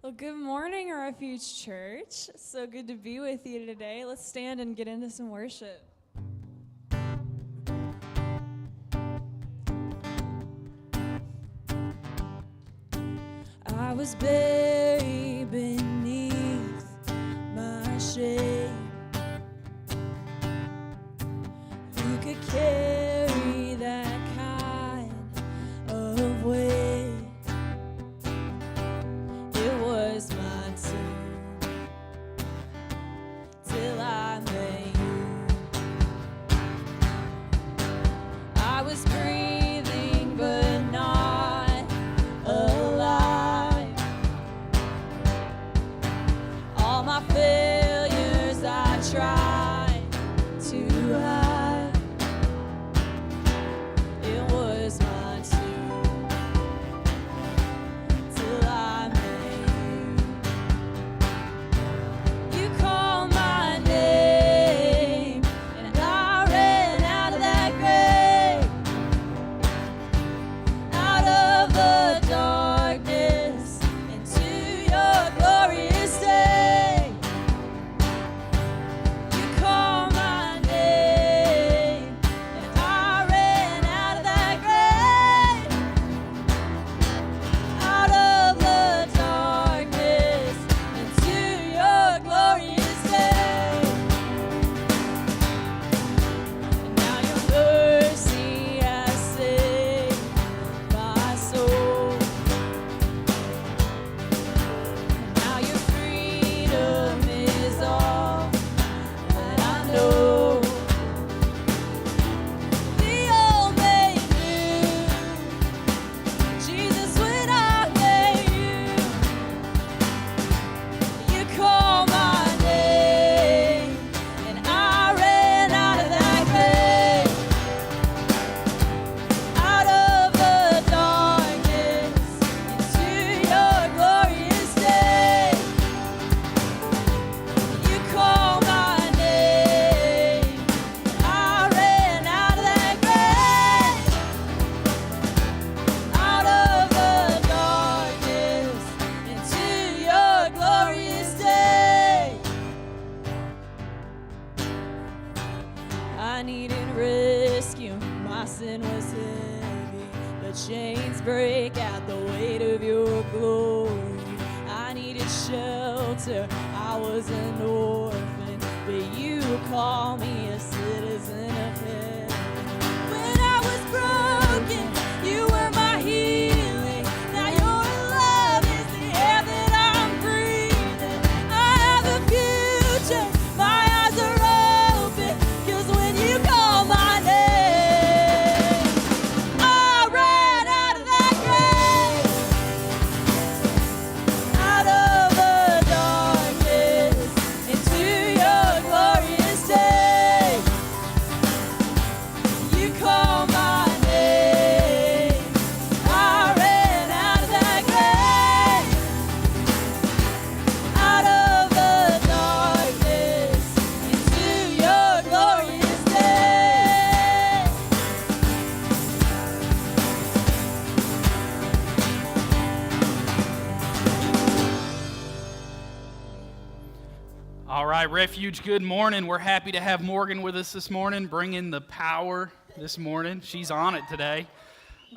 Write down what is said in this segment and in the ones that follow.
Well, good morning, Refuge Church. So good to be with you today. Let's stand and get into some worship. I was buried beneath my shame. You could carry that kind of weight. It was my turn till I met you. I was breathing but not alive. All my failures I tried to hide. It was my turn till I met you. You called my name, and I ran out of that grave, out of the darkness into your glorious day. You called my name, and I ran out of that grave, out of the darkness into your glorious day. And now your mercy has saved my soul. And now your freedom is all that I know. The old made new, Jesus, when I met you. You called my name, and I ran out of that grave, out of the darkness into your glorious day. You called my name, I ran out of that grave, out of the darkness into your glorious day. I needed rescue, my sin was heavy. The chains break at the weight of your glory. I needed shelter, I was an orphan, but you call me a citizen of heaven. When I was broken, you were my healing. Now your love is the air that I'm breathing. I have a future, my eyes are open, 'cause when you call my name, I ran out of that grave, out of the darkness into your glorious day. You call my name, I ran out of that grave, out of the darkness into your glorious day. All right, Refuge, good morning. We're happy to have Morgan with us this morning, bringing the power this morning. She's on it today.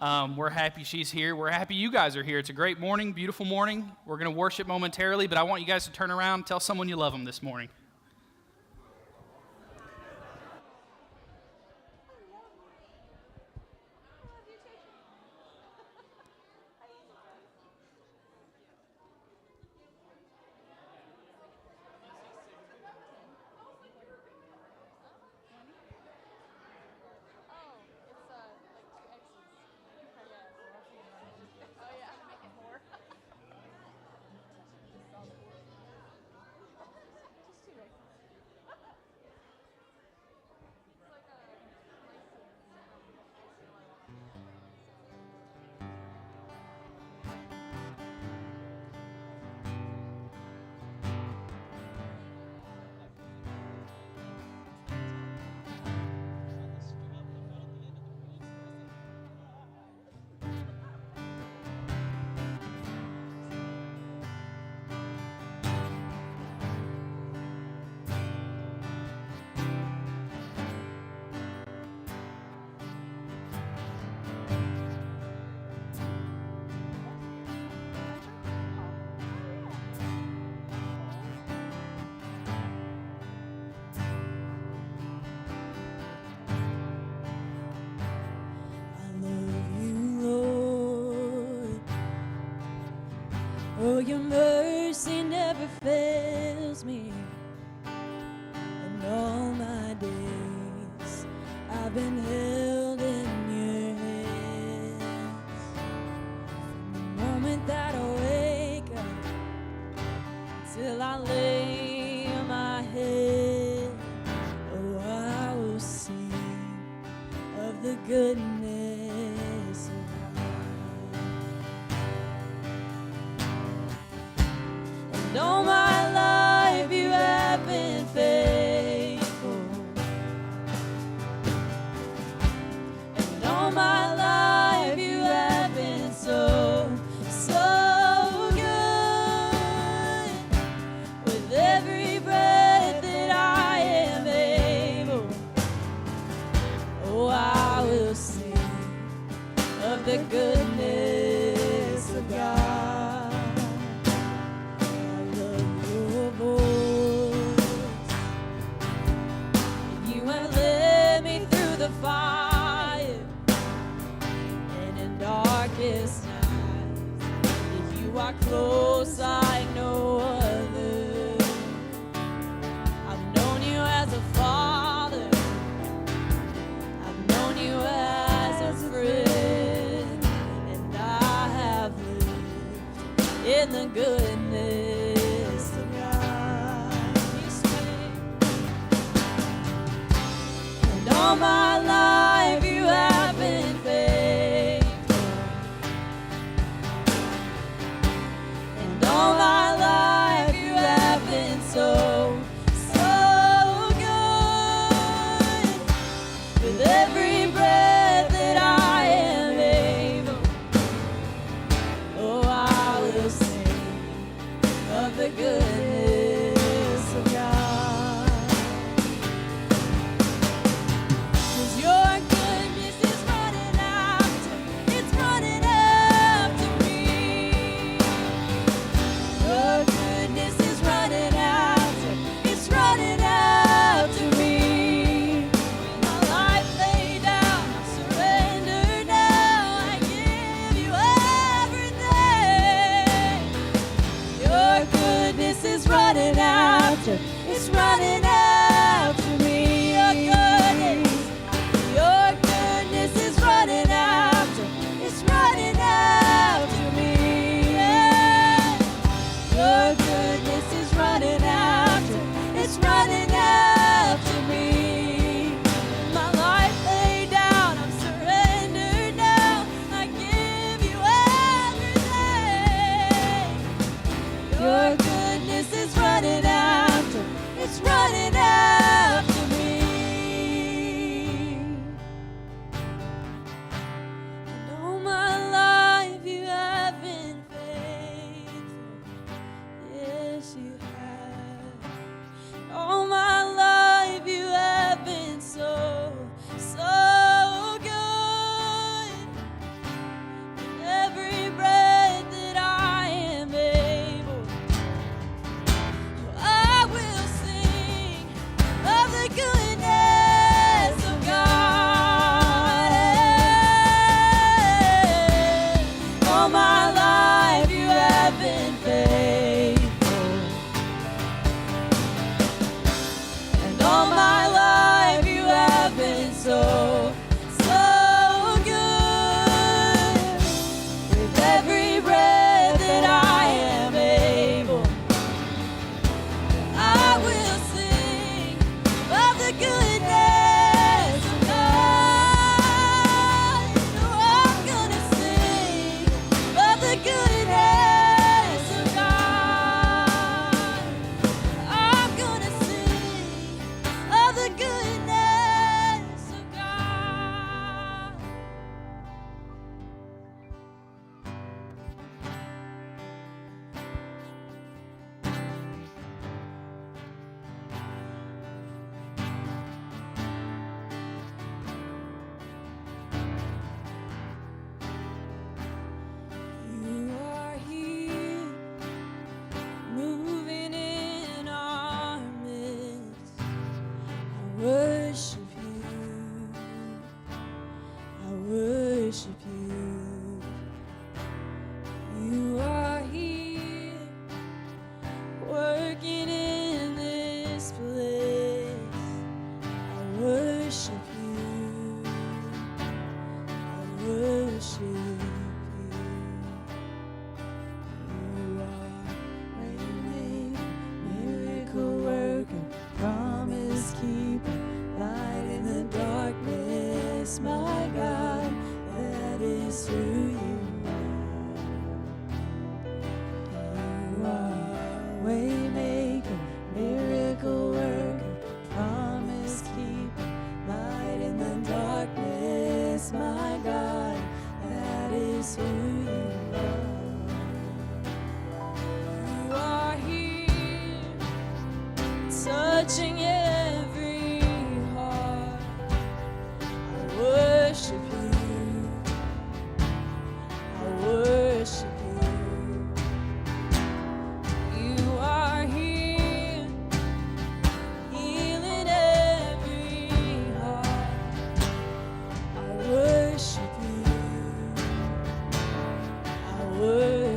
We're happy she's here. We're happy you guys are here. It's a great morning, beautiful morning. We're going to worship momentarily, but I want you guys to turn around and tell someone you love them this morning. Oh, your mercy never fails me. And all my days I've been held in your hands. From the moment that I wake up till I lay my head, oh, I will sing of the goodness of God. And all my life you have been faithful. And all my life you have been so, so good. With every breath that I am able, oh, I will sing of the goodness of God. I love your voice. You have led me through the fire and in darkest nights. You are close like no other. I've known you as a father. I've known you as a friend, and I have lived in the goodness of God. You speak. And all my life you have been faithful. And all my life you have been so, so good. With every breath that I am able, oh, I will sing of the goodness of God. 'Cause your goodness is running after, it's running after me. Your goodness is running after, it's running after me. With my life laid down, I surrender now, I give you everything. Your goodness is running after, it's running after me. Your goodness is running after, it's running after me. Yeah. Your goodness is running after, it's running after me. My life laid down, I'm surrendered now, I give you everything. Your goodness is running after, it's running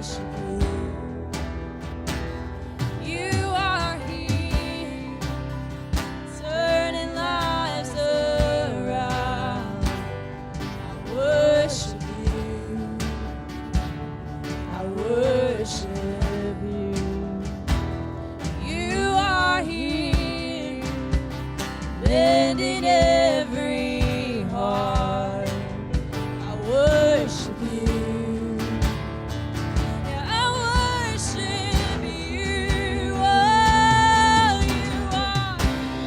worship you. You are here, turning lives around. I worship you. I worship you. You are here, bending every heart. I worship you. Yeah, I worship you. Oh, you are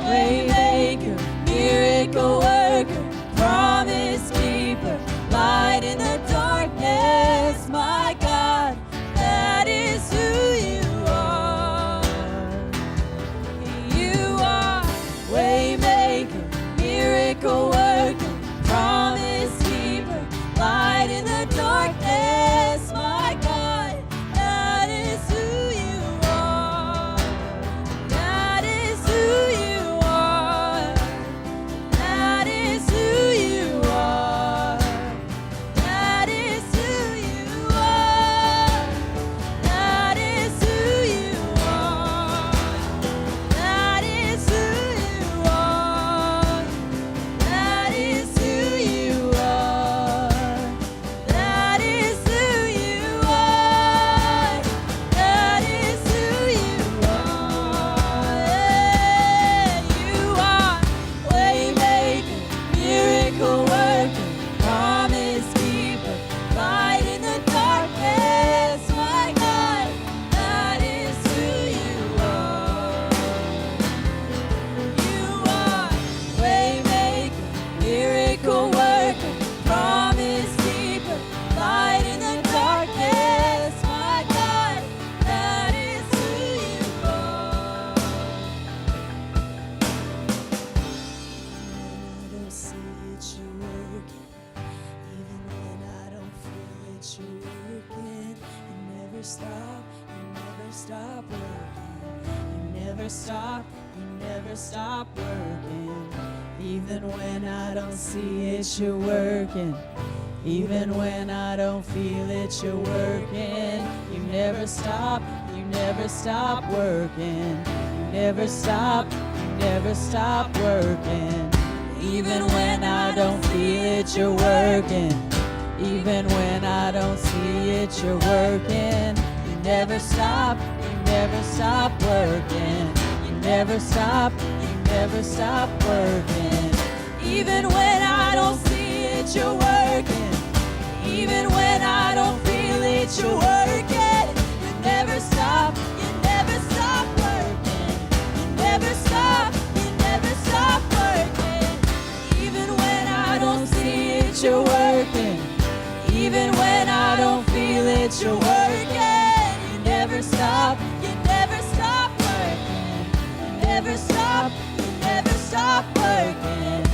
waymaker, miracle worker, promise keeper, light in the darkness. My God, that is who you are. You are waymaker, miracle worker, promise keeper, light in the darkness. My God, that is who you are. That is who you are. That is who you are. That is who you are. That is who you are. That is who you are. That is who you are. That is who you are. That is who you are. Yeah, you are waymaker, miracle worker, promise keeper, light in the darkness. My God, that is who you are. You are waymaker, miracle worker, promise keeper, light in the darkness. My God, that is who you are. When I don't see it, you're working. Even when I don't feel it, you're working. You never stop, you never stop working. You never stop, you never stop working. Even when I don't see it, you're working. Even when I don't feel it, you're working. You never stop working. You never stop working. Even when I don't feel it, you're working. Even when I don't see it, you're working. You never stop working. You never stop working. Even when I don't see it, you're working. Even when I don't feel it, you're working. You never stop working. You never stop working. Even when I don't see it, you're working. Even when I don't feel it, you're working. You never stop working. You never stop working.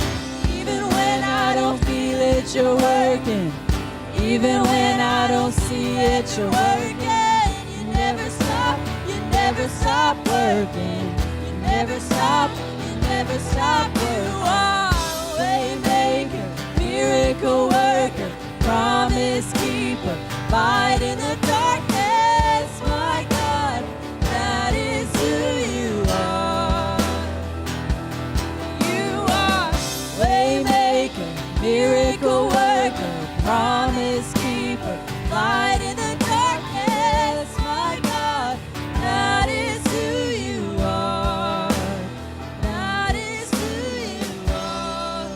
Even when I don't feel it, you're working. Even when I don't see it, you're working. You never stop working. You never stop working. You are waymaker, miracle worker, promise keeper, light in the darkness. My God, that is who you are. You are waymaker, miracle worker, promise keeper, light in the darkness. My God, that is who you are. That is who you are.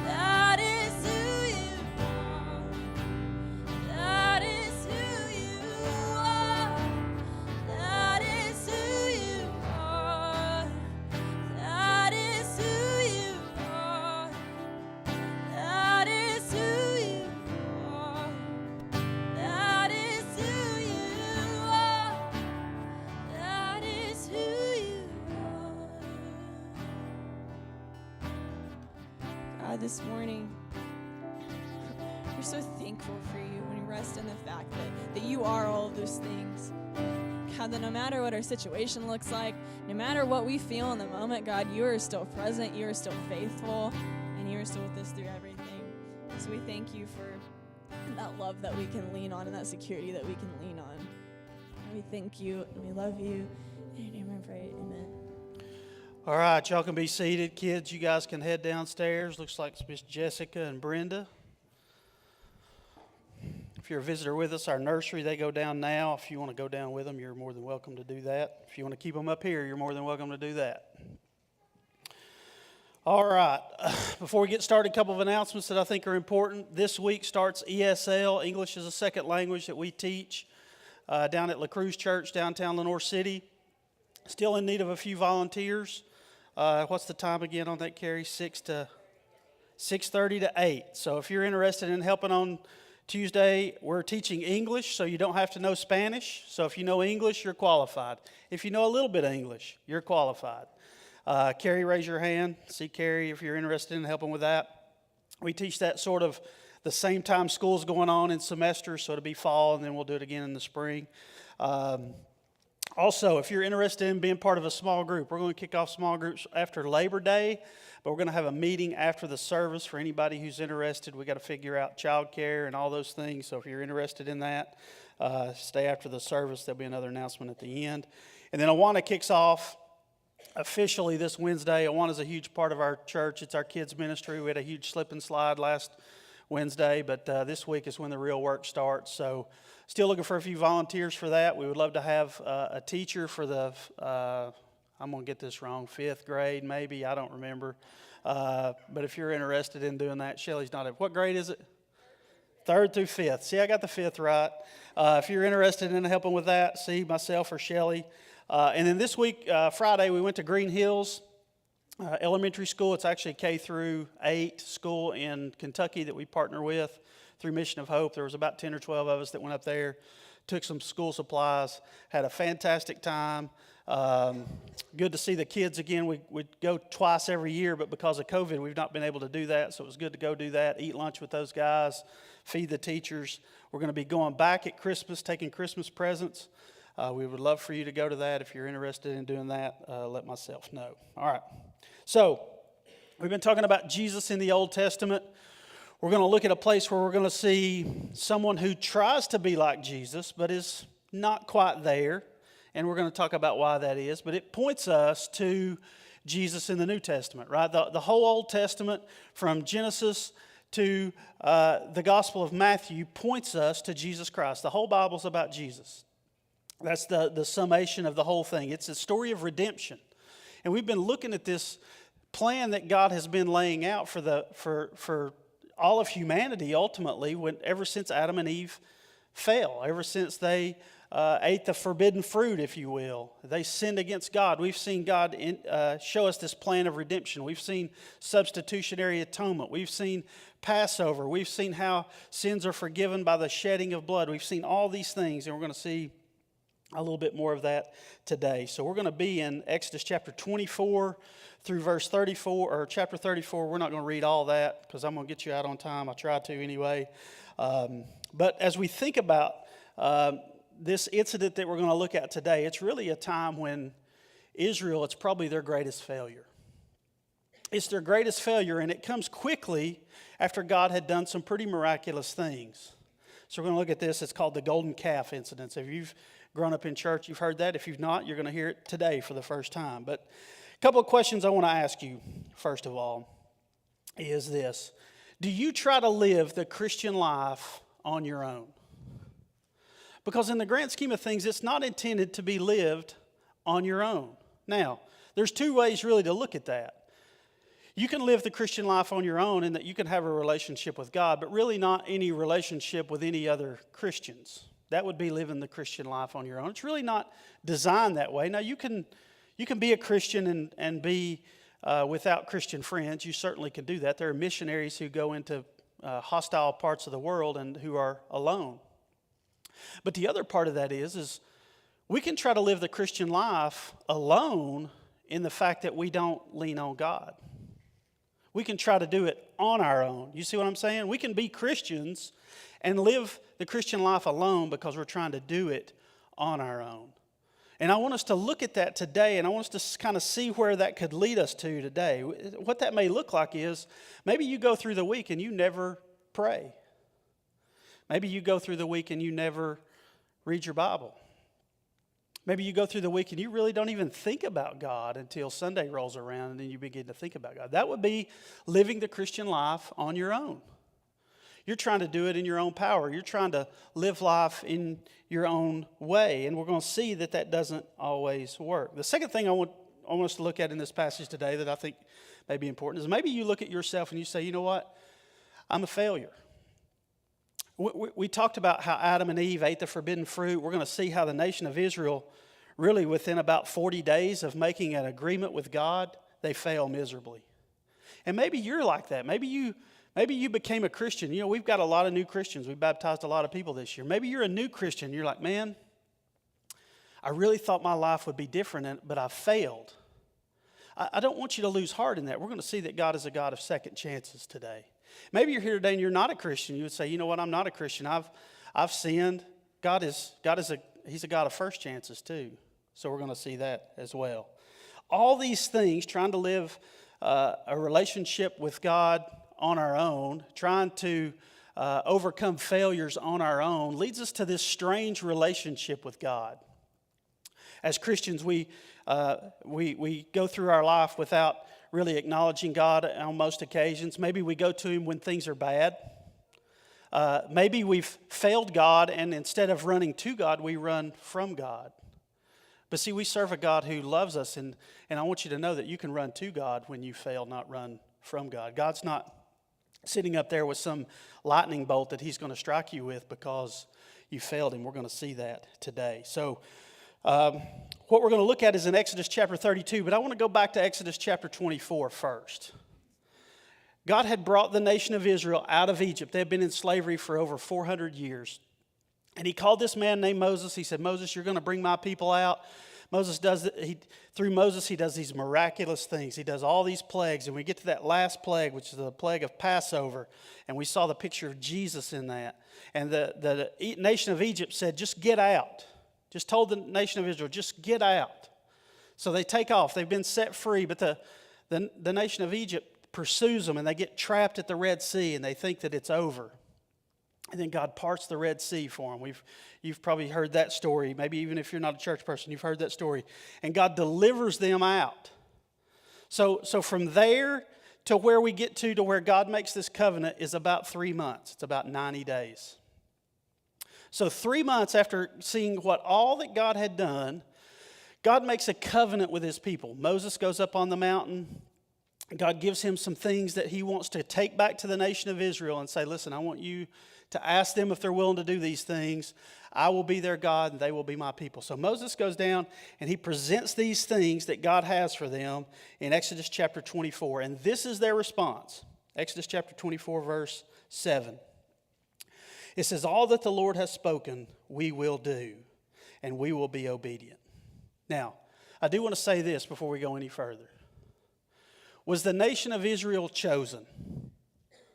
That is who you are. That is who you are. That is who you are. That is who you are. That is who you are. That is who you are. That is who you are. God, this morning, we're so thankful for you when we rest in the fact that you are all of those things. God, that no matter what our situation looks like, no matter what we feel in the moment, God, you are still present, you are still faithful, and you are still with us through everything. So we thank you for that love that we can lean on and that security that we can lean on. And we thank you and we love you. In your name I pray, amen. All right, y'all can be seated. Kids, you guys can head downstairs. Looks like it's Miss Jessica and Brenda. If you're a visitor with us, our nursery, they go down now. If you want to go down with them, you're more than welcome to do that. If you want to keep them up here, you're more than welcome to do that. All right, before we get started, a couple of announcements that I think are important. This week starts ESL, English as a Second Language, that we teach down at La Cruz Church, downtown Lenore City. Still in need of a few volunteers. What's the time again on that, Carrie? 6:30 to 8. So if you're interested in helping on Tuesday, we're teaching English, so you don't have to know Spanish. So if you know English, you're qualified. If you know a little bit of English, you're qualified. Carrie, raise your hand. See Carrie if you're interested in helping with that. We teach that sort of the same time school's going on in semesters, so it'll be fall, and then we'll do it again in the spring. Also, if you're interested in being part of a small group, we're going to kick off small groups after Labor Day, but we're going to have a meeting after the service for anybody who's interested. We got to figure out childcare and all those things, so if you're interested in that, stay after the service. There'll be another announcement at the end. And then Awana kicks off officially this Wednesday. Awana is a huge part of our church. It's our kids' ministry. We had a huge slip and slide last Wednesday, but this week is when the real work starts. So still looking for a few volunteers for that. We would love to have a teacher for the, I'm going to get this wrong, 5th grade maybe, I don't remember. But if you're interested in doing that, Shelly's not at, what grade is it? 3rd through 5th. See, I got the 5th right. If you're interested in helping with that, see myself or Shelly. And then this week, Friday, we went to Green Hills Elementary School. It's actually a K through 8 school in Kentucky that we partner with through Mission of Hope. There was about 10 or 12 of us that went up there, took some school supplies, had a fantastic time. Good to see the kids again. We go twice every year, but because of COVID, we've not been able to do that. So it was good to go do that, eat lunch with those guys, feed the teachers. We're going to be going back at Christmas, taking Christmas presents. We would love for you to go to that. If you're interested in doing that, let myself know. All right. So we've been talking about Jesus in the Old Testament. We're going to look at a place where we're going to see someone who tries to be like Jesus, but is not quite there. And we're going to talk about why that is. But it points us to Jesus in the New Testament, right? The whole Old Testament, from Genesis to the Gospel of Matthew, points us to Jesus Christ. The whole Bible's about Jesus. That's the summation of the whole thing. It's a story of redemption. And we've been looking at this plan that God has been laying out for all of humanity, ultimately, ever since Adam and Eve fell, ever since they ate the forbidden fruit, if you will. They sinned against God. We've seen God show us this plan of redemption. We've seen substitutionary atonement. We've seen Passover. We've seen how sins are forgiven by the shedding of blood. We've seen all these things, and we're going to see a little bit more of that today. So we're going to be in Exodus chapter 24 through verse 34, or chapter 34. We're not going to read all that because I'm going to get you out on time. I try to anyway. But as we think about this incident that we're going to look at today, it's really a time when Israel, it's probably their greatest failure. It's their greatest failure, and it comes quickly after God had done some pretty miraculous things. So we're going to look at this. It's called the golden calf incident. So if you've grown up in church, you've heard that. If you've not, you're going to hear it today for the first time. But a couple of questions I want to ask you, first of all, is this. Do you try to live the Christian life on your own? Because in the grand scheme of things, it's not intended to be lived on your own. Now, there's two ways really to look at that. You can live the Christian life on your own in that you can have a relationship with God, but really not any relationship with any other Christians. That would be living the Christian life on your own. It's really not designed that way. Now, you can be a Christian and be without Christian friends. You certainly can do that. There are missionaries who go into hostile parts of the world and who are alone. But the other part of that is we can try to live the Christian life alone in the fact that we don't lean on God. We can try to do it on our own. You see what I'm saying? We can be Christians and live the Christian life alone because we're trying to do it on our own. And I want us to look at that today, and I want us to kind of see where that could lead us to today. What that may look like is maybe you go through the week and you never pray. Maybe you go through the week and you never read your Bible. Maybe you go through the week and you really don't even think about God until Sunday rolls around and then you begin to think about God. That would be living the Christian life on your own. You're trying to do it in your own power. You're trying to live life in your own way. And we're going to see that that doesn't always work. The second thing I want us to look at in this passage today that I think may be important is maybe you look at yourself and you say, you know what? I'm a failure. We talked about how Adam and Eve ate the forbidden fruit. We're going to see how the nation of Israel, really within about 40 days of making an agreement with God, they fail miserably. And maybe you're like that. Maybe you became a Christian. You know, we've got a lot of new Christians. We baptized a lot of people this year. Maybe you're a new Christian. You're like, man, I really thought my life would be different, but I failed. I don't want you to lose heart in that. We're going to see that God is a God of second chances today. Maybe you're here today and you're not a Christian. You would say, you know what, I'm not a Christian. I've sinned. He's a God of first chances too. So we're going to see that as well. All these things, trying to live a relationship with God on our own, trying to overcome failures on our own, leads us to this strange relationship with God. As Christians, we go through our life without really acknowledging God on most occasions. Maybe we go to Him when things are bad. Maybe we've failed God, and instead of running to God, we run from God. But see, we serve a God who loves us, and I want you to know that you can run to God when you fail, not run from God. God's not sitting up there with some lightning bolt that He's going to strike you with because you failed Him. We're going to see that today. So what we're going to look at is in Exodus chapter 32, but I want to go back to Exodus chapter 24 first. God had brought the nation of Israel out of Egypt. They had been in slavery for over 400 years. And He called this man named Moses. He said, Moses, you're going to bring my people out. Through Moses, he does these miraculous things. He does all these plagues. And we get to that last plague, which is the plague of Passover. And we saw the picture of Jesus in that. And the nation of Egypt said, just get out. Just told the nation of Israel, just get out. So they take off. They've been set free. But the nation of Egypt pursues them, and they get trapped at the Red Sea, and they think that it's over. And then God parts the Red Sea for them. You've probably heard that story. Maybe even if you're not a church person, you've heard that story. And God delivers them out. So from there to where we get to where God makes this covenant is about 3 months. It's about 90 days. So 3 months after seeing what all that God had done, God makes a covenant with His people. Moses goes up on the mountain. God gives him some things that he wants to take back to the nation of Israel and say, listen, I want you to ask them if they're willing to do these things. I will be their God and they will be my people. So Moses goes down and he presents these things that God has for them in Exodus chapter 24. And this is their response. Exodus chapter 24, verse 7. It says, all that the Lord has spoken, we will do, and we will be obedient. Now, I do want to say this before we go any further. Was the nation of Israel chosen?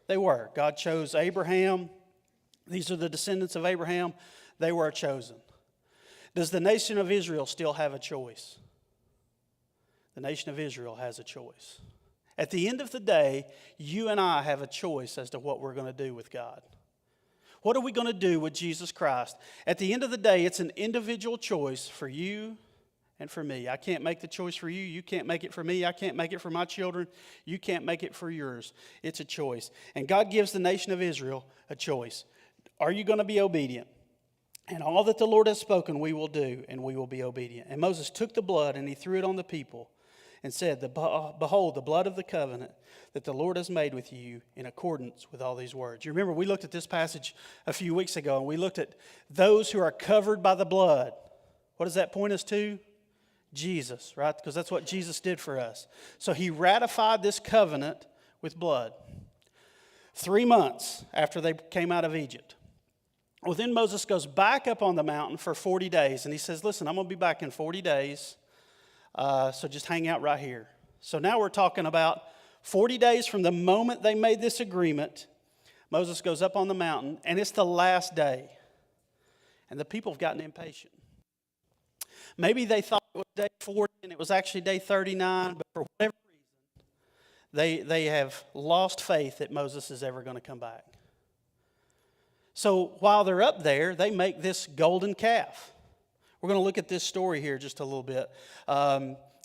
They were. God chose Abraham. These are the descendants of Abraham. They were chosen. Does the nation of Israel still have a choice? The nation of Israel has a choice. At the end of the day, you and I have a choice as to what we're going to do with God. What are we going to do with Jesus Christ? At the end of the day, it's an individual choice for you and for me. I can't make the choice for you. You can't make it for me. I can't make it for my children. You can't make it for yours. It's a choice. And God gives the nation of Israel a choice. Are you going to be obedient? And all that the Lord has spoken we will do, and we will be obedient. And Moses took the blood and he threw it on the people and said, behold, the blood of the covenant that the Lord has made with you in accordance with all these words. You remember we looked at this passage a few weeks ago, and we looked at those who are covered by the blood. What does that point us to? Jesus, right? Because that's what Jesus did for us. So he ratified this covenant with blood 3 months after they came out of Egypt. Well, then Moses goes back up on the mountain for 40 days, and he says, listen, I'm going to be back in 40 days, so just hang out right here. So now we're talking about 40 days from the moment they made this agreement. Moses goes up on the mountain, and it's the last day, and the people have gotten impatient. Maybe they thought it was day 40 and it was actually day 39, but for whatever reason, they have lost faith that Moses is ever going to come back. So while they're up there, they make this golden calf. We're going to look at this story here just a little bit.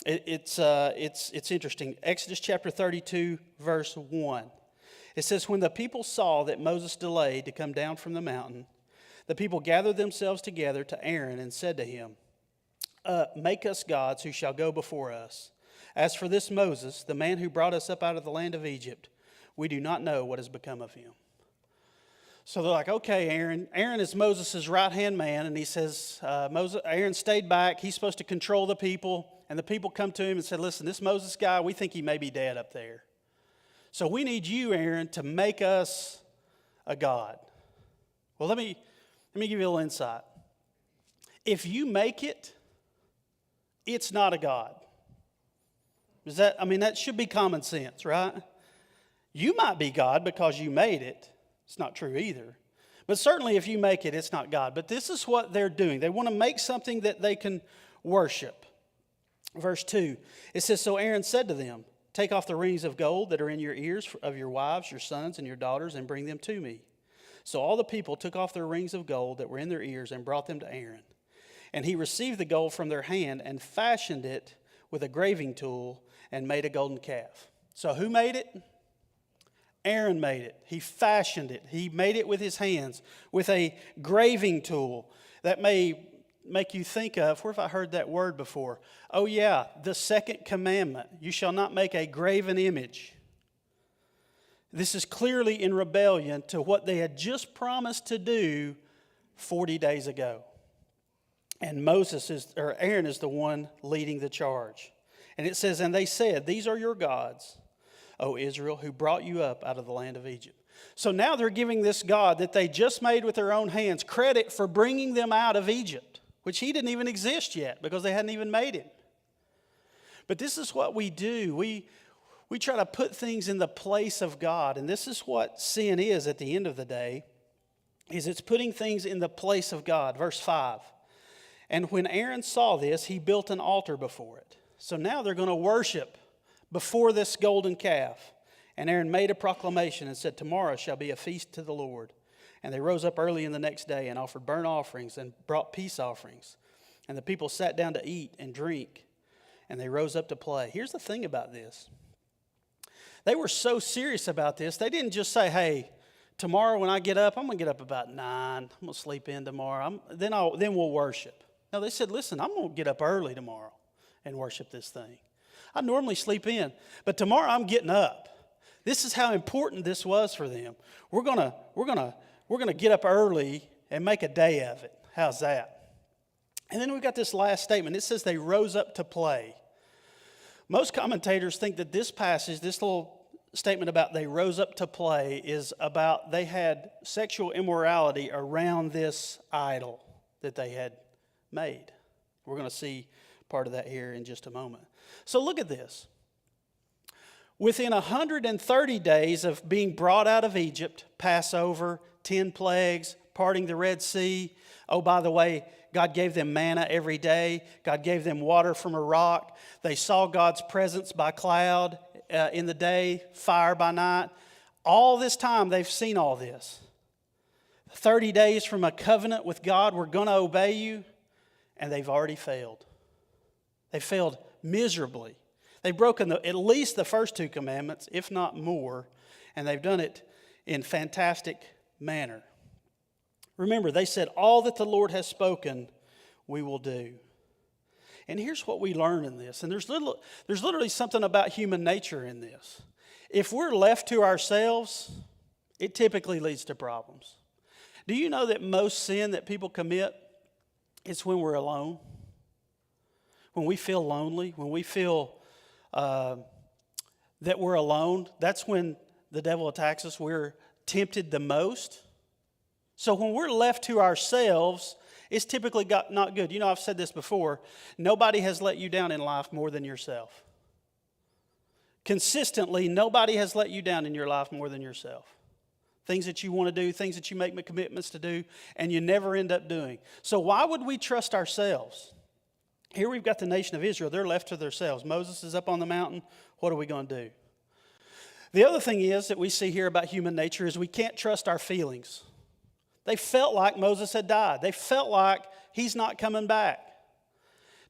It's interesting. Exodus chapter 32, verse 1. It says, when the people saw that Moses delayed to come down from the mountain, the people gathered themselves together to Aaron and said to him, make us gods who shall go before us. As for this Moses, the man who brought us up out of the land of Egypt, we do not know what has become of him. So they're like, okay, Aaron. Aaron is Moses' right-hand man, and he says, Aaron stayed back. He's supposed to control the people. And the people come to him and said, listen, this Moses guy, we think he may be dead up there. So we need you, Aaron, to make us a god. Well, let me give you a little insight. If you make it, it's not a god. That should be common sense, right? You might be God because you made it. It's not true either. But certainly if you make it, it's not God. But this is what they're doing. They want to make something that they can worship. Verse 2, it says, so Aaron said to them, take off the rings of gold that are in your ears of your wives, your sons, and your daughters, and bring them to me. So all the people took off their rings of gold that were in their ears and brought them to Aaron. And he received the gold from their hand and fashioned it with a graving tool and made a golden calf. So who made it? Aaron made it. He fashioned it. He made it with his hands, with a graving tool. That may make you think of, where have I heard that word before? Oh yeah, the second commandment. You shall not make a graven image. This is clearly in rebellion to what they had just promised to do 40 days ago. And Aaron is the one leading the charge. And it says, and they said, these are your gods, O Israel, who brought you up out of the land of Egypt. So now they're giving this God that they just made with their own hands credit for bringing them out of Egypt, which he didn't even exist yet because they hadn't even made him. But this is what we do. We try to put things in the place of God, and this is what sin is at the end of the day, is it's putting things in the place of God. Verse 5, and when Aaron saw this, he built an altar before it. So now they're going to worship before this golden calf. And Aaron made a proclamation and said, tomorrow shall be a feast to the Lord. And they rose up early in the next day and offered burnt offerings and brought peace offerings. And the people sat down to eat and drink, and they rose up to play. Here's the thing about this. They were so serious about this, they didn't just say, hey, tomorrow when I get up, I'm going to get up about 9. I'm going to sleep in tomorrow. Then we'll worship. No, they said, listen, I'm going to get up early tomorrow and worship this thing. I normally sleep in, but tomorrow I'm getting up. This is how important this was for them. We're gonna get up early and make a day of it. How's that? And then we've got this last statement. It says they rose up to play. Most commentators think that this passage, this little statement about they rose up to play, is about they had sexual immorality around this idol that they had made. We're going to see part of that here in just a moment. So look at this. Within 130 days of being brought out of Egypt, Passover, 10 plagues, parting the Red Sea. Oh, by the way, God gave them manna every day. God gave them water from a rock. They saw God's presence by cloud in the day, fire by night. All this time, they've seen all this. 30 days from a covenant with God, we're going to obey you, and they've already failed. They failed miserably. They've broken at least the first 2 commandments, if not more, and they've done it in fantastic manner. Remember, they said, all that the Lord has spoken, we will do. And here's what we learn in this, and there's literally something about human nature in this. If we're left to ourselves, it typically leads to problems. Do you know that most sin that people commit is when we're alone? When we feel lonely, when we feel that we're alone, that's when the devil attacks us. We're tempted the most. So when we're left to ourselves, it's typically not good. You know, I've said this before. Nobody has let you down in life more than yourself. Consistently, nobody has let you down in your life more than yourself. Things that you want to do, things that you make commitments to do, and you never end up doing. So why would we trust ourselves? Here we've got the nation of Israel. They're left to themselves. Moses is up on the mountain. What are we going to do? The other thing is that we see here about human nature is we can't trust our feelings. They felt like Moses had died. They felt like he's not coming back.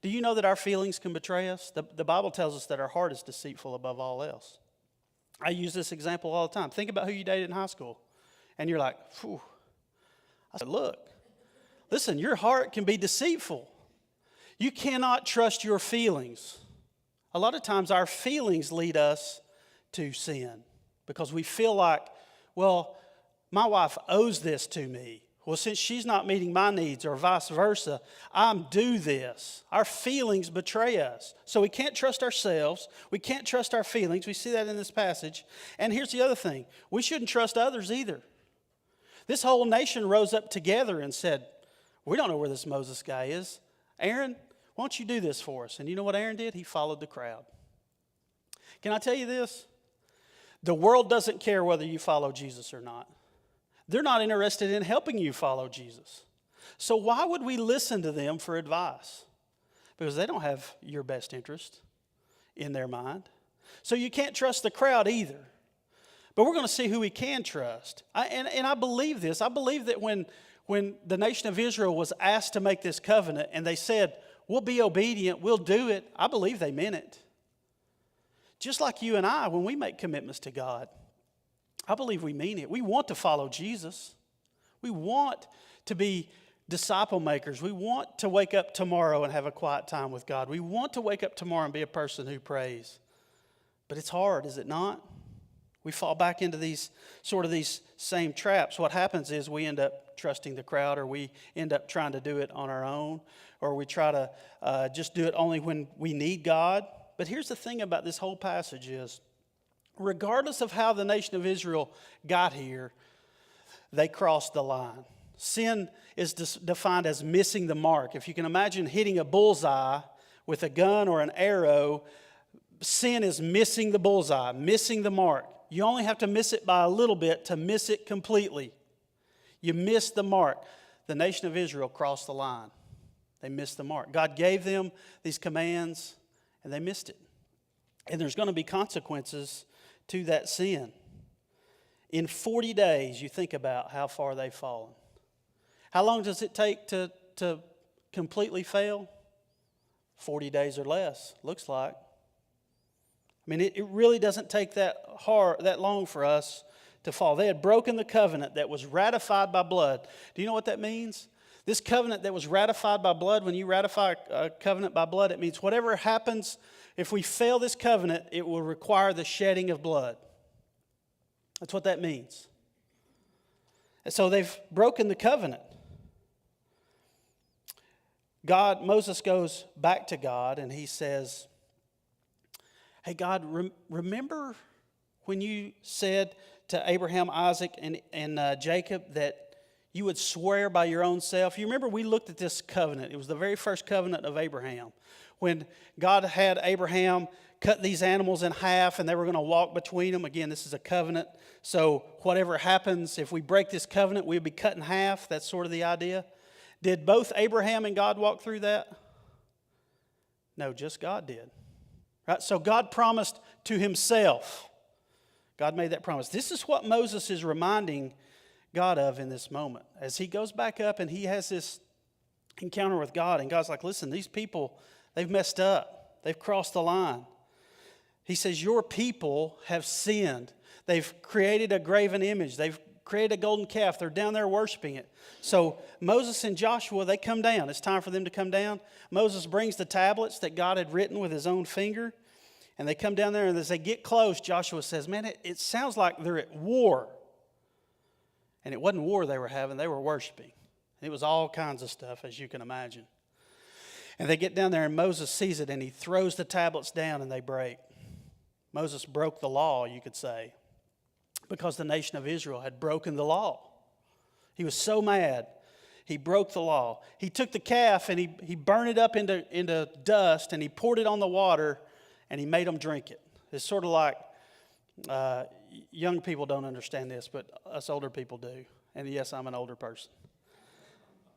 Do you know that our feelings can betray us? The Bible tells us that our heart is deceitful above all else. I use this example all the time. Think about who you dated in high school. And you're like, phew. I said, look, listen, your heart can be deceitful. You cannot trust your feelings. A lot of times our feelings lead us to sin because we feel like, well, my wife owes this to me. Well, since she's not meeting my needs or vice versa, I'm due this. Our feelings betray us. So we can't trust ourselves. We can't trust our feelings. We see that in this passage. And here's the other thing. We shouldn't trust others either. This whole nation rose up together and said, we don't know where this Moses guy is. Aaron, why don't you do this for us? And you know what Aaron did? He followed the crowd. Can I tell you this? The world doesn't care whether you follow Jesus or not. They're not interested in helping you follow Jesus. So why would we listen to them for advice? Because they don't have your best interest in their mind. So you can't trust the crowd either. But we're going to see who we can trust. And I believe this. I believe that when the nation of Israel was asked to make this covenant and they said, we'll be obedient, we'll do it, I believe they meant it. Just like you and I, when we make commitments to God, I believe we mean it. We want to follow Jesus. We want to be disciple makers. We want to wake up tomorrow and have a quiet time with God. We want to wake up tomorrow and be a person who prays. But it's hard, is it not? We fall back into these same traps. What happens is we end up trusting the crowd, or we end up trying to do it on our own, or we try to just do it only when we need God. But here's the thing about this whole passage is, regardless of how the nation of Israel got here, they crossed the line. Sin is defined as missing the mark. If you can imagine hitting a bullseye with a gun or an arrow, sin is missing the bullseye, missing the mark. You only have to miss it by a little bit to miss it completely. You miss the mark. The nation of Israel crossed the line. They missed the mark. God gave them these commands, and they missed it. And there's going to be consequences to that sin. In 40 days, you think about how far they've fallen. How long does it take to completely fail? 40 days or less, looks like. I mean, it really doesn't take that long for us to fall. They had broken the covenant that was ratified by blood. Do you know what that means? This covenant that was ratified by blood, when you ratify a covenant by blood, it means whatever happens, if we fail this covenant, it will require the shedding of blood. That's what that means. And so they've broken the covenant. Moses goes back to God and he says, hey, God, remember when you said to Abraham, Isaac, and Jacob that you would swear by your own self? You remember we looked at this covenant. It was the very first covenant of Abraham. When God had Abraham cut these animals in half and they were going to walk between them. Again, this is a covenant. So whatever happens, if we break this covenant, we'll be cut in half. That's sort of the idea. Did both Abraham and God walk through that? No, just God did. Right? So God promised to himself. God made that promise. This is what Moses is reminding God of in this moment. As he goes back up and he has this encounter with God, and God's like, listen, these people, they've messed up. They've crossed the line. He says, your people have sinned. They've created a graven image. They've created a golden calf. They're down there worshiping it. So Moses and Joshua, they come down. It's time for them to come down. Moses brings the tablets that God had written with his own finger. And they come down there, and as they get close, Joshua says, man, it sounds like they're at war. And it wasn't war they were having. They were worshiping. And it was all kinds of stuff, as you can imagine. And they get down there, and Moses sees it, and he throws the tablets down, and they break. Moses broke the law, you could say, because the nation of Israel had broken the law. He was so mad, he broke the law. He took the calf, and he burned it up into dust, and he poured it on the water, and he made them drink it. It's sort of like, young people don't understand this, but us older people do. And yes, I'm an older person.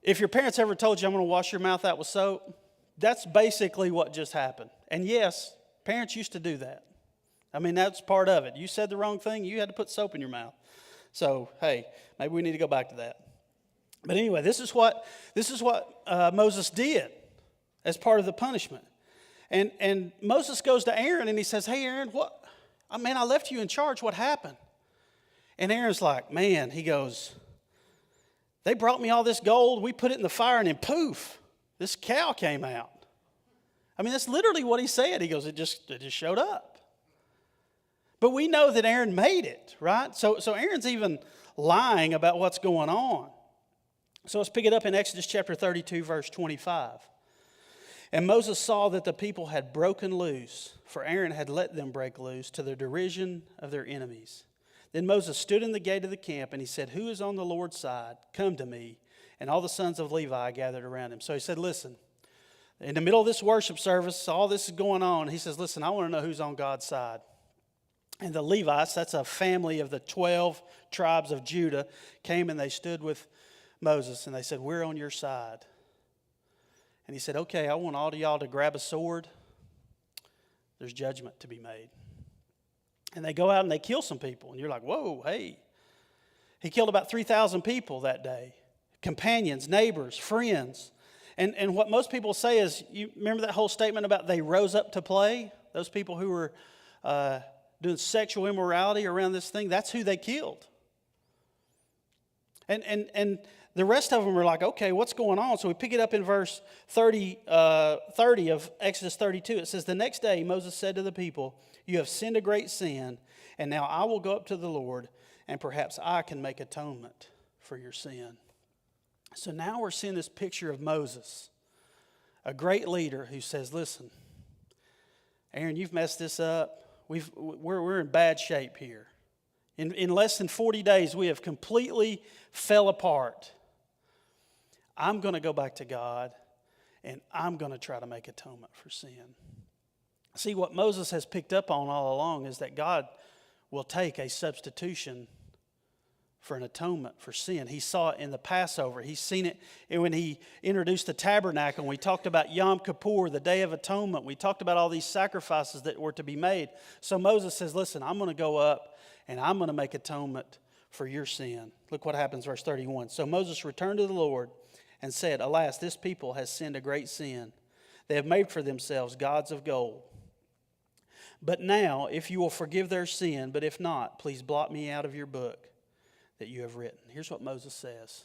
If your parents ever told you, I'm going to wash your mouth out with soap, that's basically what just happened. And yes, parents used to do that. I mean, that's part of it. You said the wrong thing, you had to put soap in your mouth. So, hey, maybe we need to go back to that. But anyway, this is what Moses did as part of the punishment. And Moses goes to Aaron and he says, "Hey, Aaron, what? I left you in charge. What happened?" And Aaron's like, "Man," he goes, "they brought me all this gold. We put it in the fire, and then poof, this cow came out." That's literally what he said. He goes, it just showed up. But we know that Aaron made it, right? So Aaron's even lying about what's going on. So let's pick it up in Exodus chapter 32, verse 25. "And Moses saw that the people had broken loose, for Aaron had let them break loose, to the derision of their enemies. Then Moses stood in the gate of the camp, and he said, 'Who is on the Lord's side? Come to me.' And all the sons of Levi gathered around him." So he said, listen, in the middle of this worship service, all this is going on. He says, "Listen, I want to know who's on God's side." And the Levites, that's a family of the 12 tribes of Judah, came and they stood with Moses, and they said, "We're on your side." And he said, "Okay, I want all of y'all to grab a sword. There's judgment to be made." And they go out and they kill some people. And you're like, whoa, hey. He killed about 3,000 people that day. Companions, neighbors, friends. And what most people say is, you remember that whole statement about they rose up to play? Those people who were doing sexual immorality around this thing, that's who they killed. And the rest of them were like, okay, what's going on? So we pick it up in verse 30 of Exodus 32. It says, "The next day Moses said to the people, 'You have sinned a great sin, and now I will go up to the Lord, and perhaps I can make atonement for your sin.'" So now we're seeing this picture of Moses, a great leader who says, "Listen, Aaron, you've messed this up. We're in bad shape here. In less than 40 days, we have completely fell apart. I'm going to go back to God, and I'm going to try to make atonement for sin." See, what Moses has picked up on all along is that God will take a substitution for an atonement for sin. He saw it in the Passover. He's seen it when he introduced the tabernacle. And we talked about Yom Kippur, the Day of Atonement. We talked about all these sacrifices that were to be made. So Moses says, "Listen, I'm going to go up and I'm going to make atonement for your sin." Look what happens, verse 31. "So Moses returned to the Lord and said, 'Alas, this people has sinned a great sin. They have made for themselves gods of gold. But now, if you will forgive their sin, but if not, please blot me out of your book that you have written.'" Here's what Moses says.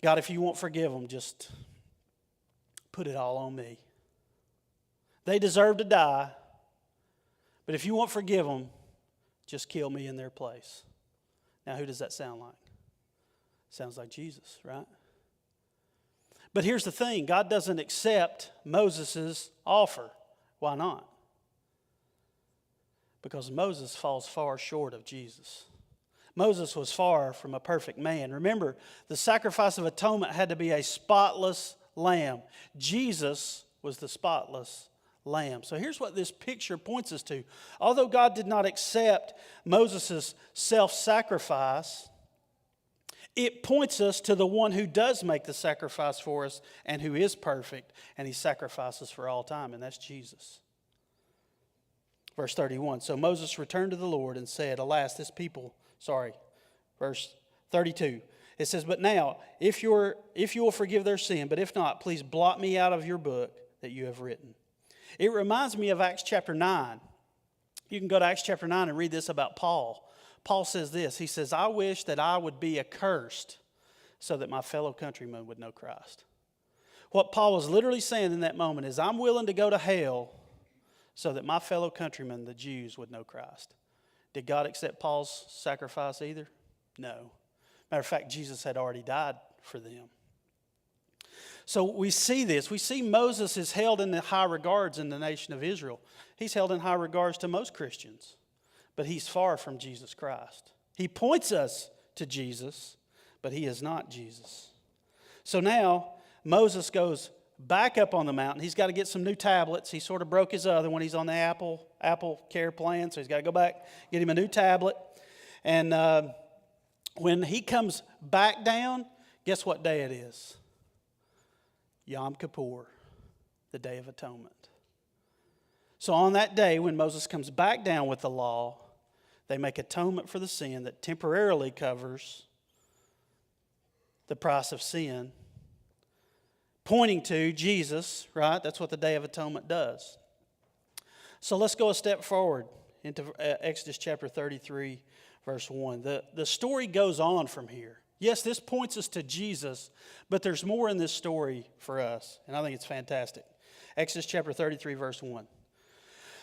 "God, if you won't forgive them, just put it all on me. They deserve to die, but if you won't forgive them, just kill me in their place." Now, who does that sound like? Sounds like Jesus, right? But here's the thing. God doesn't accept Moses' offer. Why not? Because Moses falls far short of Jesus. Moses was far from a perfect man. Remember, the sacrifice of atonement had to be a spotless lamb. Jesus was the spotless lamb. So here's what this picture points us to. Although God did not accept Moses' self-sacrifice, it points us to the one who does make the sacrifice for us and who is perfect, and he sacrifices for all time, and that's Jesus. Verse 31, "So Moses returned to the Lord and said, 'Alas, this people,'" verse 32. It says, "But now, if you will forgive their sin, but if not, please blot me out of your book that you have written." It reminds me of Acts chapter 9. You can go to Acts chapter 9 and read this about Paul. Paul says this. He says, "I wish that I would be accursed so that my fellow countrymen would know Christ." What Paul was literally saying in that moment is, I'm willing to go to hell so that my fellow countrymen, the Jews, would know Christ. Did God accept Paul's sacrifice either? No. Matter of fact, Jesus had already died for them. So we see this. We see Moses is held in the high regards in the nation of Israel. He's held in high regards to most Christians, but he's far from Jesus Christ. He points us to Jesus, but he is not Jesus. So now Moses goes back up on the mountain. He's got to get some new tablets. He sort of broke his other one. He's on the Apple Care plan, so he's got to go back, get him a new tablet. And when he comes back down, guess what day it is? Yom Kippur, the Day of Atonement. So on that day, when Moses comes back down with the law, they make atonement for the sin that temporarily covers the price of sin, pointing to Jesus, right? That's what the Day of Atonement does. So let's go a step forward into Exodus chapter 33, verse 1. The story goes on from here. Yes, this points us to Jesus, but there's more in this story for us, and I think it's fantastic. Exodus chapter 33, verse 1.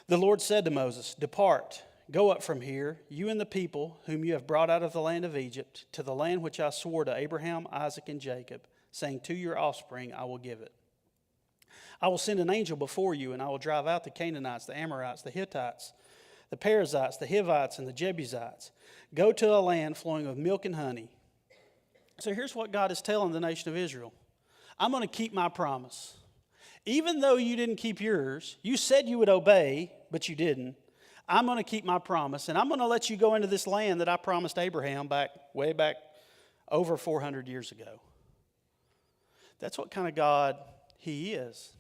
The Lord said to Moses, "Depart, go up from here, you and the people whom you have brought out of the land of Egypt, to the land which I swore to Abraham, Isaac, and Jacob, saying, to your offspring I will give it. I will send an angel before you, and I will drive out the Canaanites, the Amorites, the Hittites, the Perizzites, the Hivites, and the Jebusites. Go to a land flowing with milk and honey." So here's what God is telling the nation of Israel. I'm going to keep my promise. Even though you didn't keep yours, you said you would obey, but you didn't. I'm going to keep my promise, and I'm going to let you go into this land that I promised Abraham way back over 400 years ago. That's what kind of God he is.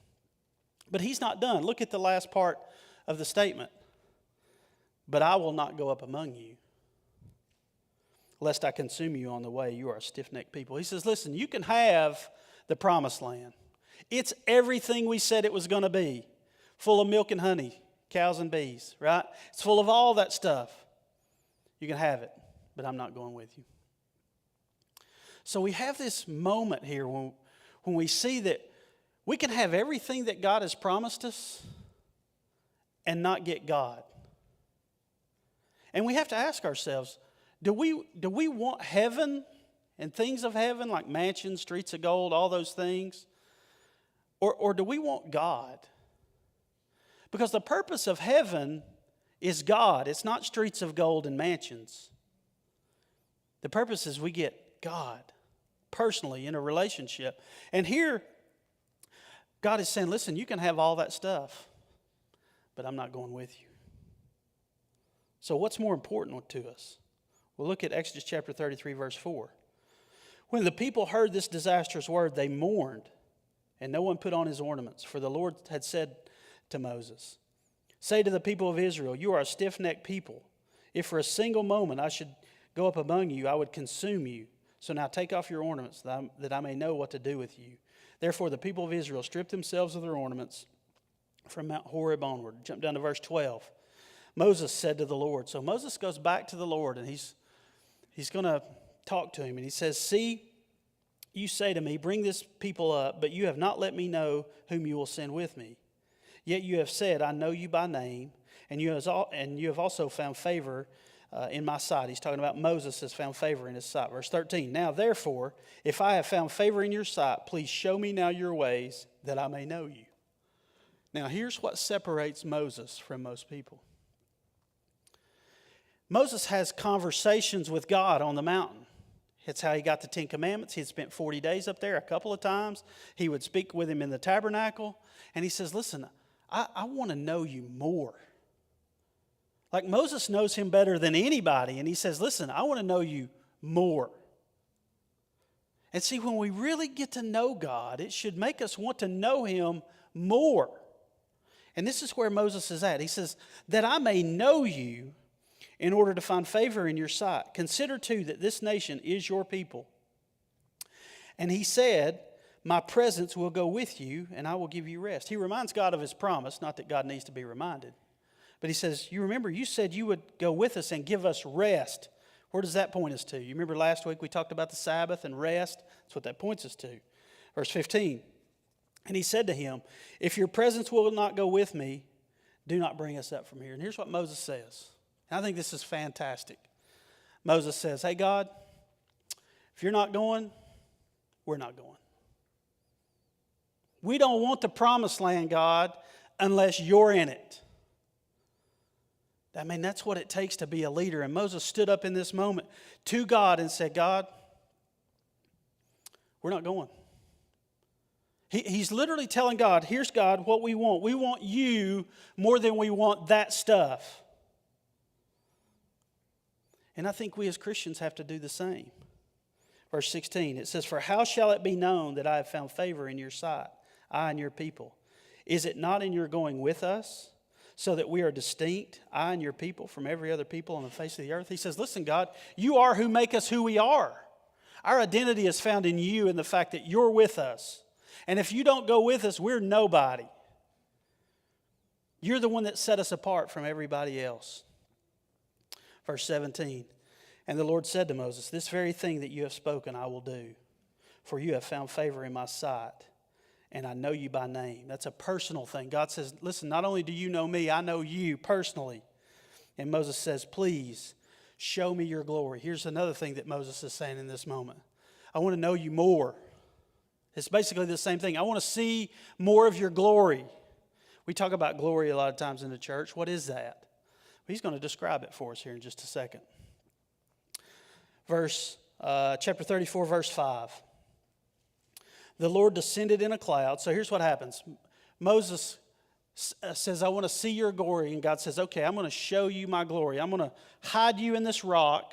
But he's not done. Look at the last part of the statement. But I will not go up among you, lest I consume you on the way. You are a stiff-necked people. He says, listen, you can have the promised land. It's everything we said it was going to be. Full of milk and honey, cows and bees, right? It's full of all that stuff. You can have it, but I'm not going with you. So we have this moment here when we see that we can have everything that God has promised us and not get God. And we have to ask ourselves, do we want heaven and things of heaven like mansions, streets of gold, all those things? Or do we want God? Because the purpose of heaven is God. It's not streets of gold and mansions. The purpose is we get God personally in a relationship. And here, God is saying, listen, you can have all that stuff, but I'm not going with you. So what's more important to us? We'll look at Exodus chapter 33, verse 4. When the people heard this disastrous word, they mourned, and no one put on his ornaments, for the Lord had said to Moses, "Say to the people of Israel, you are a stiff-necked people. If for a single moment I should go up among you, I would consume you. So now take off your ornaments, that I may know what to do with you." Therefore the people of Israel stripped themselves of their ornaments from Mount Horeb onward. Jump down to verse 12. Moses said to the Lord. So Moses goes back to the Lord, and he's going to talk to him. And he says, "See, you say to me, bring this people up, but you have not let me know whom you will send with me. Yet you have said, I know you by name, and you have also found favor in my sight." He's talking about Moses has found favor in his sight. Verse 13, "Now therefore, if I have found favor in your sight, please show me now your ways, that I may know you." Now here's what separates Moses from most people. Moses has conversations with God on the mountain. It's how he got the 10 Commandments. He had spent 40 days up there a couple of times. He would speak with him in the tabernacle. And he says, listen, I want to know you more. Like Moses knows him better than anybody. And he says, listen, I want to know you more. And see, when we really get to know God, it should make us want to know him more. And this is where Moses is at. He says, that I may know you in order to find favor in your sight. Consider too that this nation is your people. And he said, my presence will go with you and I will give you rest. He reminds God of his promise, not that God needs to be reminded. But he says, you remember, you said you would go with us and give us rest. Where does that point us to? You remember last week we talked about the Sabbath and rest? That's what that points us to. Verse 15, and he said to him, if your presence will not go with me, do not bring us up from here. And here's what Moses says. And I think this is fantastic. Moses says, hey God, if you're not going, we're not going. We don't want the promised land, God, unless you're in it. I mean, that's what it takes to be a leader. And Moses stood up in this moment to God and said, God, we're not going. He's literally telling God, here's God, what we want. We want you more than we want that stuff. And I think we as Christians have to do the same. Verse 16, it says, for how shall it be known that I have found favor in your sight, I and your people? Is it not in your going with us, so that we are distinct, I and your people, from every other people on the face of the earth? He says, listen, God, you are who make us who we are. Our identity is found in you and the fact that you're with us. And if you don't go with us, we're nobody. You're the one that set us apart from everybody else. Verse 17, and the Lord said to Moses, this very thing that you have spoken I will do, for you have found favor in my sight, and I know you by name. That's a personal thing. God says, listen, not only do you know me, I know you personally. And Moses says, please show me your glory. Here's another thing that Moses is saying in this moment. I want to know you more. It's basically the same thing. I want to see more of your glory. We talk about glory a lot of times in the church. What is that? He's going to describe it for us here in just a second. Chapter 34, verse 5. The Lord descended in a cloud. So here's what happens. Moses says, I want to see your glory. And God says, okay, I'm going to show you my glory. I'm going to hide you in this rock.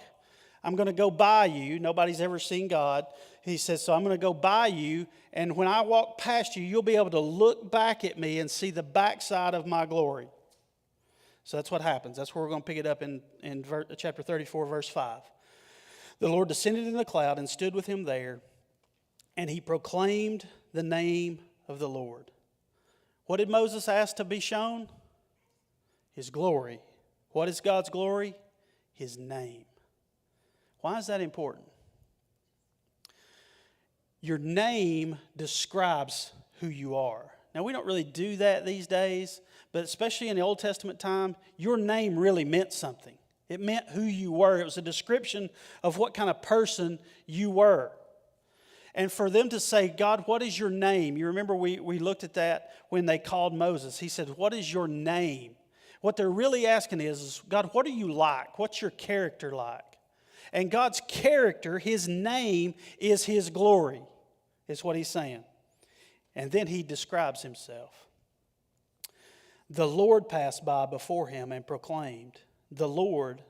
I'm going to go by you. Nobody's ever seen God. He says, so I'm going to go by you. And when I walk past you, you'll be able to look back at me and see the backside of my glory. So that's what happens. That's where we're going to pick it up in chapter 34, verse 5. The Lord descended in the cloud and stood with him there, and he proclaimed the name of the Lord. What did Moses ask to be shown? His glory. What is God's glory? His name. Why is that important? Your name describes who you are. Now, we don't really do that these days, but especially in the Old Testament time, your name really meant something. It meant who you were. It was a description of what kind of person you were. And for them to say, God, what is your name? You remember we looked at that when they called Moses. He said, what is your name? What they're really asking is, God, what are you like? What's your character like? And God's character, his name, is his glory, is what he's saying. And then he describes himself. The Lord passed by before him and proclaimed, the Lord,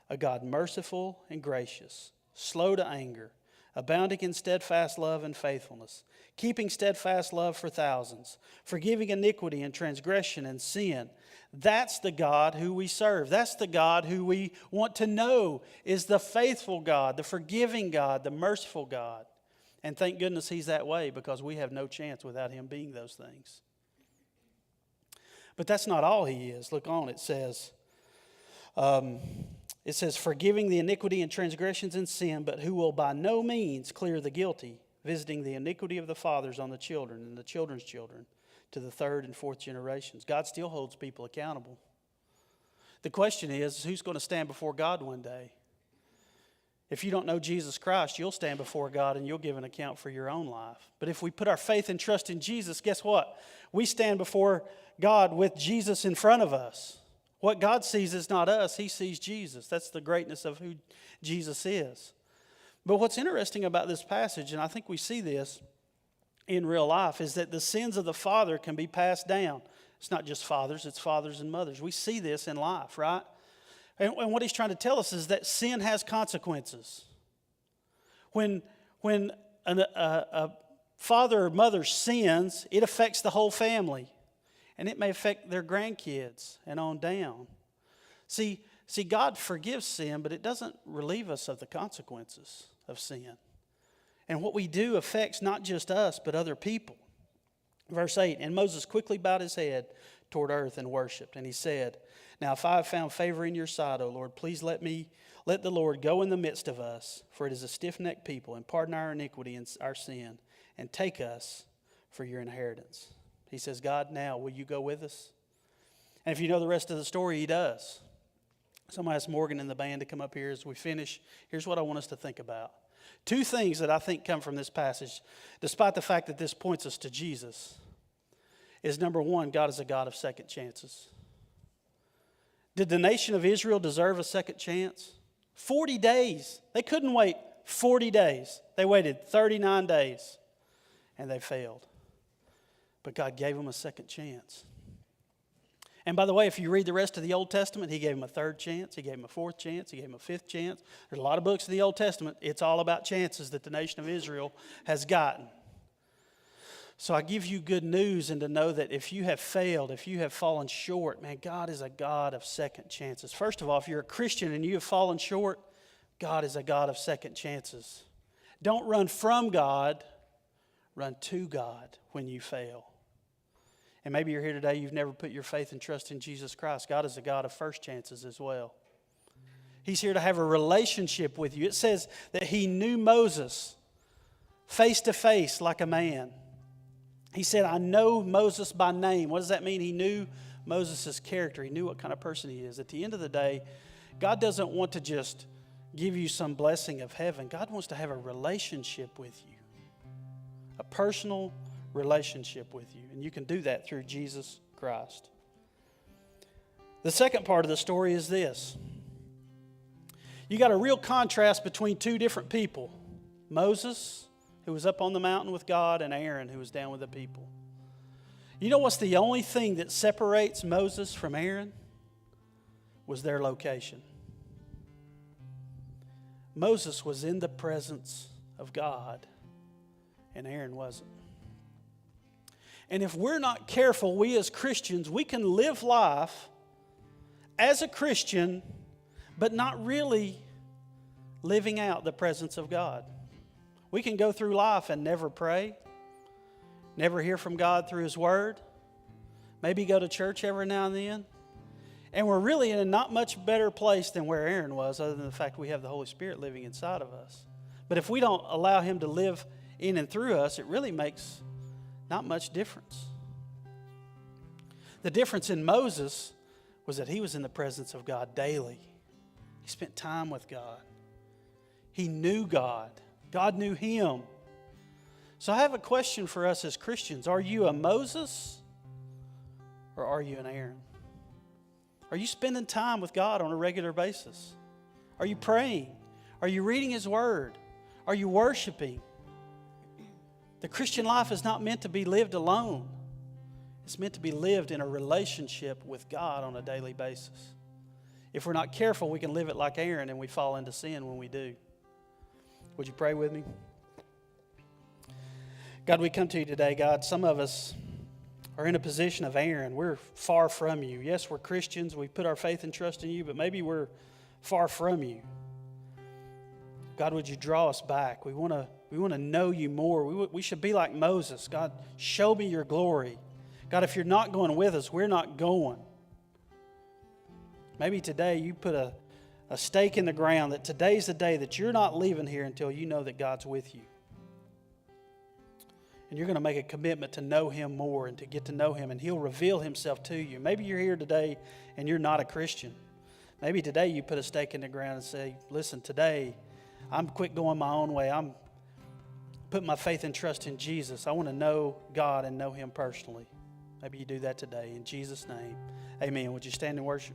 a God merciful and gracious, slow to anger, abounding in steadfast love and faithfulness, keeping steadfast love for thousands, forgiving iniquity and transgression and sin. That's the God who we serve. That's the God who we want to know is the faithful God, the forgiving God, the merciful God. And thank goodness he's that way, because we have no chance without him being those things. But that's not all he is. Look on, it says, forgiving the iniquity and transgressions and sin, but who will by no means clear the guilty, visiting the iniquity of the fathers on the children and the children's children to the third and fourth generations. God still holds people accountable. The question is, who's going to stand before God one day? If you don't know Jesus Christ, you'll stand before God and you'll give an account for your own life. But if we put our faith and trust in Jesus, guess what? We stand before God with Jesus in front of us. What God sees is not us, he sees Jesus. That's the greatness of who Jesus is. But what's interesting about this passage, and I think we see this in real life, is that the sins of the father can be passed down. It's not just fathers, it's fathers and mothers. We see this in life, right? And what he's trying to tell us is that sin has consequences. When a father or mother sins, it affects the whole family. And it may affect their grandkids and on down. See, God forgives sin, but it doesn't relieve us of the consequences of sin. And what we do affects not just us, but other people. Verse 8, and Moses quickly bowed his head toward earth and worshiped. And he said, now if I have found favor in your sight, O Lord, please let the Lord go in the midst of us, for it is a stiff-necked people, and pardon our iniquity and our sin, and take us for your inheritance. He says, God, now will you go with us? And if you know the rest of the story, he does. So I'm going to ask Morgan and the band to come up here as we finish. Here's what I want us to think about. Two things that I think come from this passage, despite the fact that this points us to Jesus, is number one, God is a God of second chances. Did the nation of Israel deserve a second chance? 40 days. They couldn't wait 40 days. They waited 39 days, and they failed. But God gave them a second chance. And by the way, if you read the rest of the Old Testament, he gave them a third chance, he gave them a fourth chance, he gave them a fifth chance. There's a lot of books in the Old Testament. It's all about chances that the nation of Israel has gotten. So I give you good news, and to know that if you have failed, if you have fallen short, man, God is a God of second chances. First of all, if you're a Christian and you have fallen short, God is a God of second chances. Don't run from God, run to God when you fail. And maybe you're here today, you've never put your faith and trust in Jesus Christ. God is a God of first chances as well. He's here to have a relationship with you. It says that He knew Moses face to face like a man. He said, I know Moses by name. What does that mean? He knew Moses' character. He knew what kind of person he is. At the end of the day, God doesn't want to just give you some blessing of heaven. God wants to have a relationship with you, a personal relationship with you. And you can do that through Jesus Christ. The second part of the story is this. You got a real contrast between two different people. Moses, who was up on the mountain with God, and Aaron, who was down with the people. You know what's the only thing that separates Moses from Aaron? Was their location. Moses was in the presence of God, and Aaron wasn't. And if we're not careful, we as Christians, we can live life as a Christian, but not really living out the presence of God. We can go through life and never pray, never hear from God through His Word, maybe go to church every now and then, and we're really in a not much better place than where Aaron was, other than the fact we have the Holy Spirit living inside of us. But if we don't allow Him to live in and through us, it really makes not much difference. The difference in Moses was that he was in the presence of God daily. He spent time with God. He knew God. God knew him. So I have a question for us as Christians. Are you a Moses or are you an Aaron? Are you spending time with God on a regular basis? Are you praying? Are you reading His Word? Are you worshiping? The Christian life is not meant to be lived alone. It's meant to be lived in a relationship with God on a daily basis. If we're not careful, we can live it like Aaron and we fall into sin when we do. Would you pray with me? God, we come to you today, God. Some of us are in a position of Aaron. We're far from you. Yes, we're Christians. We put our faith and trust in you, but maybe we're far from you. God, would you draw us back? We want to know you more. We should be like Moses. God, show me your glory. God, if you're not going with us, we're not going. Maybe today you put a stake in the ground that today's the day that you're not leaving here until you know that God's with you. And you're going to make a commitment to know Him more and to get to know Him, and He'll reveal Himself to you. Maybe you're here today and you're not a Christian. Maybe today you put a stake in the ground and say, listen, today I'm quit going my own way. I'm putting my faith and trust in Jesus. I want to know God and know Him personally. Maybe you do that today. In Jesus' name, amen. Would you stand and worship?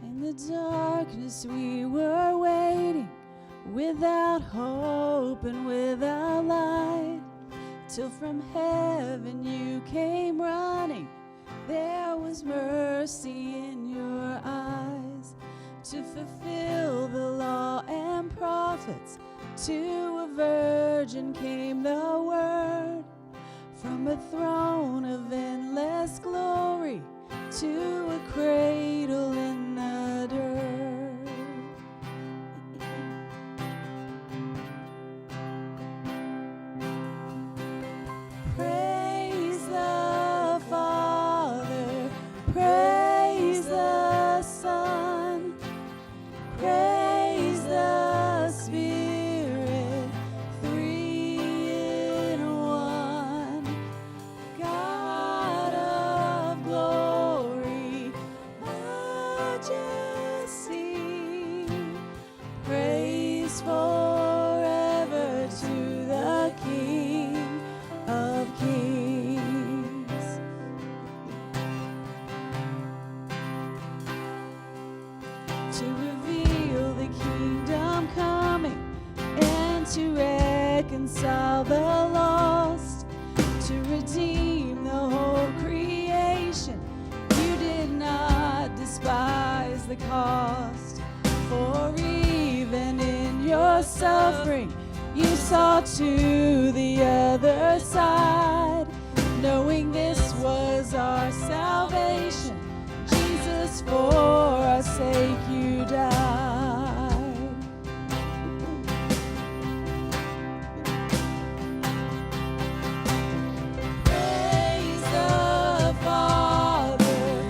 In the darkness we were waiting, without hope and without light, till from heaven you came running. There was mercy in your eyes, to fulfill the law and prophets. To a virgin came the word, from a throne of endless glory to a cradle in the dirt. Praise the Father, praise the Son, praise the Spirit, three in one. God of glory, majesty, praise forever to the King of Kings. To reveal the kingdom coming and to reconcile the lost, to redeem the whole creation. You did not despise the cost, for even in your suffering you saw to the other side. knowing this was our salvation. Jesus, for our sake you died. Praise the Father,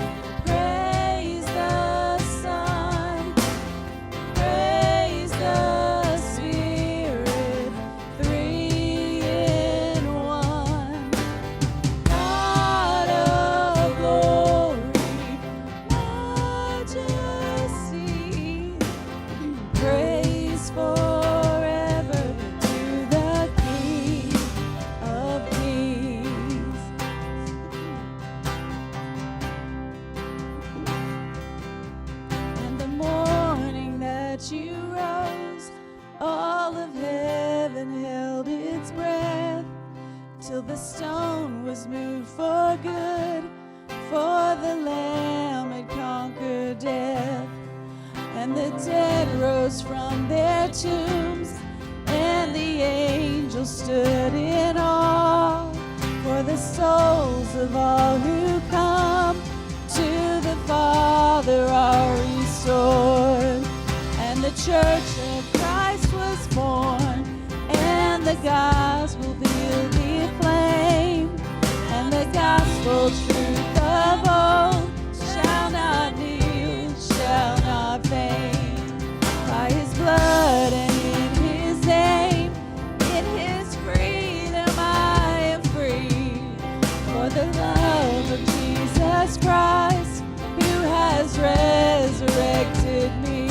praise the Son, praise the Spirit, three in one. God of glory, majesty, praise forever to the King of Kings. And the morning that you rose, all of heaven held its breath, till the stone was moved for good, for the Lamb had conquered death. And the dead rose from their tombs, and the angels stood in awe, for the souls of all who come to the Father are restored. And the church of Christ was born, and the gospel filled the flame, and the gospel truth of old shall not kneel, shall not faint. By his blood and in his name, in his freedom I am free. For the love of Jesus Christ, who has resurrected me.